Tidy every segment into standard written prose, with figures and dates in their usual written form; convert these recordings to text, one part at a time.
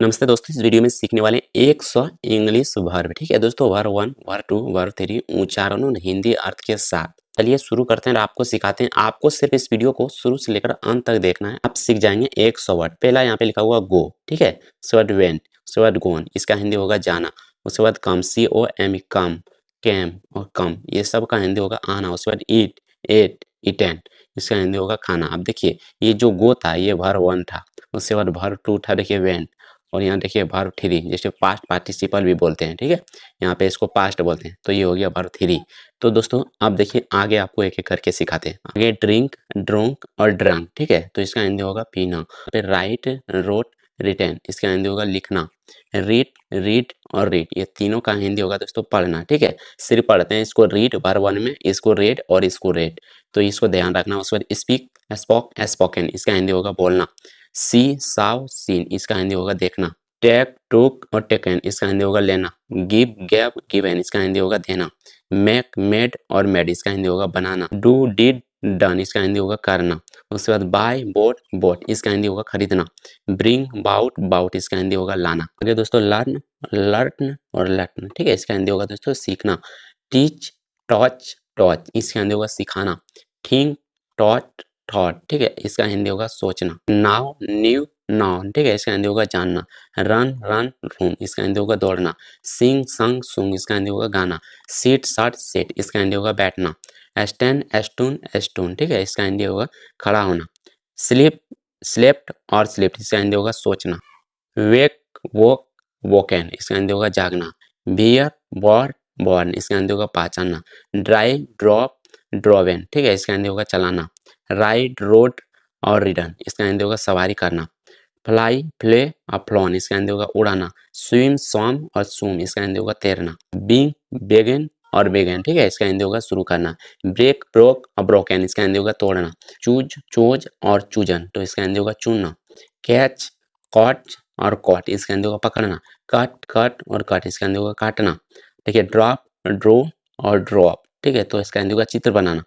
नमस्ते दोस्तों, इस वीडियो में सीखने वाले 100 इंग्लिश वर्ब। ठीक है दोस्तों, वर्ब 1, वर्ब 2, वर्ब 3 उच्चारणों हिंदी अर्थ के साथ। चलिए शुरू करते हैं और आपको सिखाते हैं। आपको सिर्फ इस वीडियो को शुरू से लेकर अंत तक देखना है। आप सीख जाएंगे 100 वर्ड। पहला यहाँ पे लिखा हुआ गो, ठीक है। उसके बाद वेंट, उसके बाद गोन, इसका हिंदी होगा जाना। उसके बाद कम, COM, कम, कैम और कम, ये सब का हिंदी होगा आना। उसके बाद ईट, एट, इटेन, इसका हिंदी होगा खाना। अब देखिए, ये जो गो था ये वर्ब 1 था। उसके बाद वर्ब 2 था, देखिए वेंट। और यहाँ देखिए वर्ब 3, जैसे पास्ट पार्टिसिपल भी बोलते हैं, ठीक है। यहाँ पे इसको पास्ट बोलते हैं, तो ये हो गया वर्ब 3। तो दोस्तों अब देखिए आगे आपको एक एक करके सिखाते हैं। आगे ड्रिंक, ड्रंक और ड्रंक, ठीक है। तो इसका हिंदी होगा पीना। फिर राइट, रोट, रिटर्न, इसका हिंदी होगा लिखना। रीड, रीड और रीड, ये तीनों का हिंदी होगा दोस्तों पढ़ना, ठीक है। सिर्फ पढ़ते हैं इसको रीड वर्ब 1 में, इसको रेड और इसको रेड, तो इसको ध्यान रखना। उसके बाद स्पीक, स्पोक, स्पोकन, इसका हिंदी होगा बोलना। सी, साव, सीन, इसका हिंदी होगा देखना। टेक, टुक और टेकन, इसका हिंदी होगा लेना। गिव, गैव, गिवन, इसका हिंदी होगा देना। मेक, मेड और मेड, इसका हिंदी होगा बनाना। डू, डिड, डन, इसका हिंदी होगा करना। उसके बाद बाय, बोट, बोट, इसका हिंदी होगा खरीदना। ब्रिंग, बाउट, बाउट, इसका हिंदी होगा लाना। आगे दोस्तों लर्न, लर्न और लर्न, ठीक है। इसका हिंदी होगा दोस्तों सीखना। टीच, टॉच, टॉच, इसका हिंदी होगा सिखाना। थिंक, टॉट, थॉट, ठीक है। इसका हिंदी होगा सोचना। नाउ, न्यू, नाउन, ठीक है। इसका हिंदी होगा जानना। रन, रन, रन, इसका हिंदी होगा दौड़ना। सिंग, संग, सुंग, इसका हिंदी होगा गाना। सीट, साट, सेट, इसका हिंदी होगा बैठना। स्टैंड, स्टून, स्टून, ठीक है। इसका हिंदी होगा खड़ा होना। स्लीप, स्लेप्ट और स्लिप्ट, इसका हिंदी होगा सोचना। वेक, वोक, वोकन, इसका हिंदी होगा जागना। बियर, बॉर, बॉर्न, इसका हिंदी होगा पहचानना। ड्राइव, ड्रॉप, ड्रॉवेन, ठीक है। इसका हिंदी होगा चलाना। राइड, रोड और रिडन, इसका हिंदी होगा सवारी करना। फ्लाई, फ्ले और फ्लॉन, इसका हिंदी होगा उड़ाना। स्विम, स्वम और स्विम, इसका हिंदी होगा तैरना। बिंग, बेगिन और बेगन, ठीक है। इसका हिंदी होगा शुरू करना। ब्रेक, ब्रोक और ब्रोकन, इसका हिंदी होगा तोड़ना। चूज, चोज और चूजन, तो इसका हिंदी होगा चुनना। कैच, कॉट और कॉट, इसका हिंदी होगा पकड़ना। कट, कट और कट, इसका हिंदी होगा काटना। देखिए ड्रॉप, ड्रो और ड्रॉप, ठीक है। तो इसका हिंदी होगा चित्र बनाना।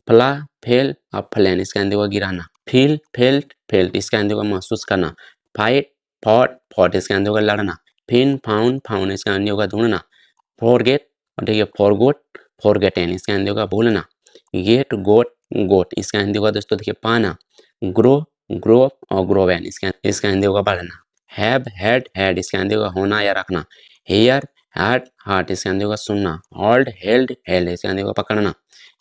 फ्ला, फेल और फ्लैन, इसका हिंदी होगा गिराना। फील, फेल्ट, फेल्ट, इसका हिंदी होगा महसूस करना। फाइट, फॉट, फॉट, इसका हिंदी होगा लड़ना। फिन, फाउंड, फाउंड, इसका हिंदी होगा ढूंढना। फॉरगेट और देखिए फॉरगोट, फॉरगेटन, इसका हिंदी होगा भूलना। गेट, गोट, गोट, इसका हिंदी होगा दोस्तों देखिए पाना। ग्रो, ग्रो और ग्रोवैन, इसका हिंदी होगा बढ़ना। हैव, हैड, हैड, इसका हिंदी होगा होना या रखना। हेयर, हार्ट, हार्ट, इसका हिंदी होगा सुनना। होल्ड, हेल्ड, हेल्ड, इसका हिंदी होगा पकड़ना।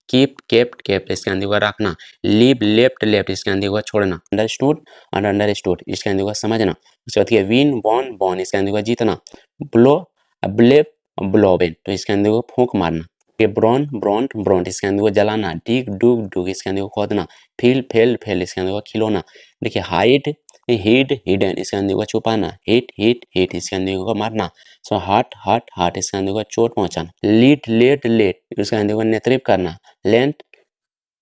कीप, केप्ट, केप्ट, इसका हिंदी होगा रखना। लीव, लेफ्ट, लेफ्ट, इसका हिंदी होगा छोड़ना। अंडरस्टूड और अंडरस्टूड, इसका हिंदी होगा समझना। उसके बाद विन, बॉन, बॉन, इसका हिंदी होगा जीतना। ब्लो, ब्लेप, ब्लोवेन, तो इसका हिंदी होगा फूंक मारना। ये ब्रॉन, ब्रॉन्ट, ब्रॉन्ट, इसका हिंदी होगा जलाना। डिग, डुग, डुग, इसका हिंदी होगा खोदना। फील, फेल, फेल, इसका हिंदी होगा खिलौना। देखिए हाइड, हिड, हिडन, इसका हिंदी होगा छुपाना। हिट, हिट, हिट, इसका हिंदी होगा मारना। सो हार्ट, हार्ट, हार्ट, इसका हिंदी होगा चोट पहुंचाना। लीड, लेट, लेट, इसका हिंदी होगा नेतृत्व करना। लेंट,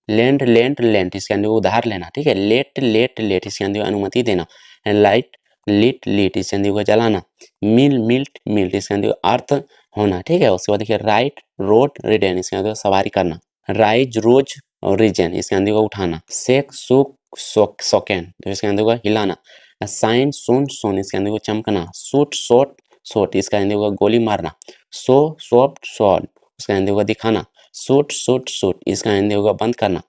लेंट, लेंट, लेंट, इसके अंदर उधार लेना, ठीक है। लेट, लेट, लेट, इसके अंदर अनुमति देना। लाइट, लिट, लिट, इसके अंदर होगा जलाना। मिल, मिल्ट, मिल्ट, इसके अंदर अर्थ होना, ठीक है। उसके बाद देखिए राइट, रोड, रिडेन, इसके अंदर सवारी करना। राइज, रोज और रीजन, इसके अंदर होगा उठाना। सेक, सुक, सोकेन, तो इसके अंदर होगा हिलाना। साइन, सुन, सोन, इसके अंदर होगा चमकना। शूट, शॉट, शॉट, इसका अंदर होगा गोली मारना। सो, सॉफ्ट, शॉट, उसका हिंदी होगा दिखाना। सूट, सूट, सूट, इसका हिंदी होगा बंद करना।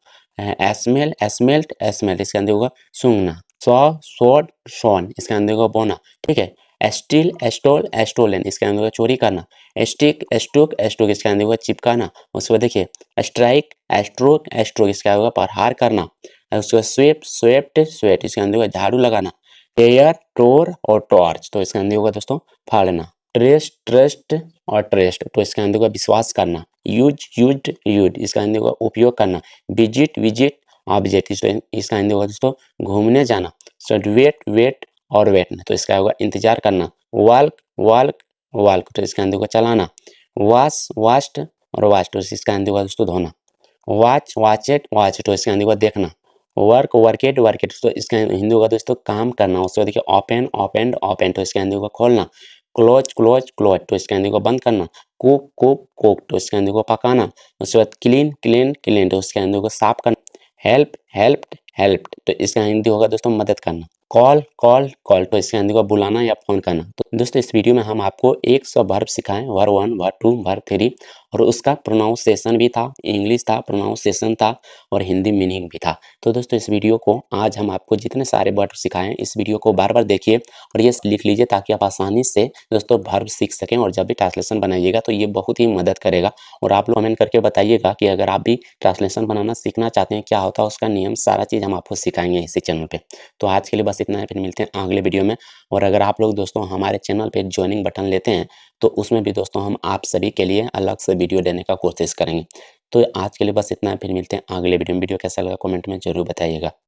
एस्मेल, एस्मेल्ट, एस्मेल्ट, इसका हिंदी होगा सूंघना। सॉ, सॉड, शॉन, इसका हिंदी होगा बोना, ठीक है। एस्टिल, एस्टोल, एस्टोलन, इसका हिंदी होगा चोरी करना। एस्टिक, एस्टुक, एस्टुक, इसका हिंदी होगा चिपकाना। उसके बाद देखिए स्ट्राइक, एस्ट्रोक, एस्ट्रोक, इसका होगा प्रहार करना। उसके बाद स्वेप, स्वेप्ट, स्वेट, इसका हिंदी होगा झाड़ू लगाना। टेयर, टोर और टॉर्च, तो इसका हिंदी होगा दोस्तों फाड़ना। ट्रेस्ट, ट्रस्ट और ट्रेस्ट, तो इसका हिंदी होगा विश्वास करना। यूज, यूज्ड, यूज, इसका हिंदी होगा उपयोग करना। विजिट, विजिट, ऑब्जेक्ट, इसका हिंदी होगा दोस्तों घूमने जाना। सो वेट, वेट और वेट, तो इसका होगा इंतजार करना। वाल्क, वाल्क, वाल्क, तो इसका हिंदी होगा चलाना। वाश, वास्ट और वास्ट, तो इसका हिंदी होगा दोस्तों धोना। वॉच, वॉचेट, वॉच, तो इसका हिंदी होगा देखना। वर्क, वर्केट, वर्केट, तो इसका हिंदी होगा दोस्तों काम करना। उसके बाद देखिए ओपन, ओपेंड, ओपन, तो इसका हिंदी होगा खोलना। क्लोज, क्लोज, क्लोज, तो इसका हिंदी को बंद करना। कुक, कुक, कुक, तो इसका हिंदी को पकाना। उसके बाद क्लीन, क्लीन, क्लीन, तो इसका हिंदी को साफ करना। हेल्प, हेल्प्ड, हेल्प्ड, तो इसका हिंदी होगा दोस्तों मदद करना। कॉल तो इसके हिंदी को बुलाना या फ़ोन करना। तो दोस्तों इस वीडियो में हम आपको 100 वर्ब सिखाएँ, वर्ब 1, वर्ब 2, वर्ब 3 और उसका प्रोनाउंसिएशन भी था, इंग्लिश था, प्रोनाउंसिएशन था और हिंदी मीनिंग भी था। तो दोस्तों इस वीडियो को आज हम आपको जितने सारे वर्ड सिखाए हैं, इस वीडियो को बार-बार देखिए और ये लिख लीजिए ताकि आप आसानी से दोस्तों वर्ब सीख सकें और जब भी ट्रांसलेशन बनाइएगा तो ये बहुत ही मदद करेगा। और आप लोग कमेंट करके बताइएगा कि अगर आप भी ट्रांसलेशन बनाना सीखना चाहते हैं, क्या होता है उसका नियम, सारा चीज़ हम आपको सिखाएँगे इसी चैनल पे। तो आज के लिए बस इतना है, फिर मिलते हैं अगले वीडियो में। और अगर आप लोग दोस्तों हमारे चैनल पे जॉइनिंग बटन लेते हैं, तो उसमें भी दोस्तों हम आप सभी के लिए अलग से वीडियो देने का कोशिश करेंगे। तो आज के लिए बस इतना है, फिर मिलते हैं अगले वीडियो में। वीडियो कैसा लगा कमेंट में ज़रूर बताइएगा।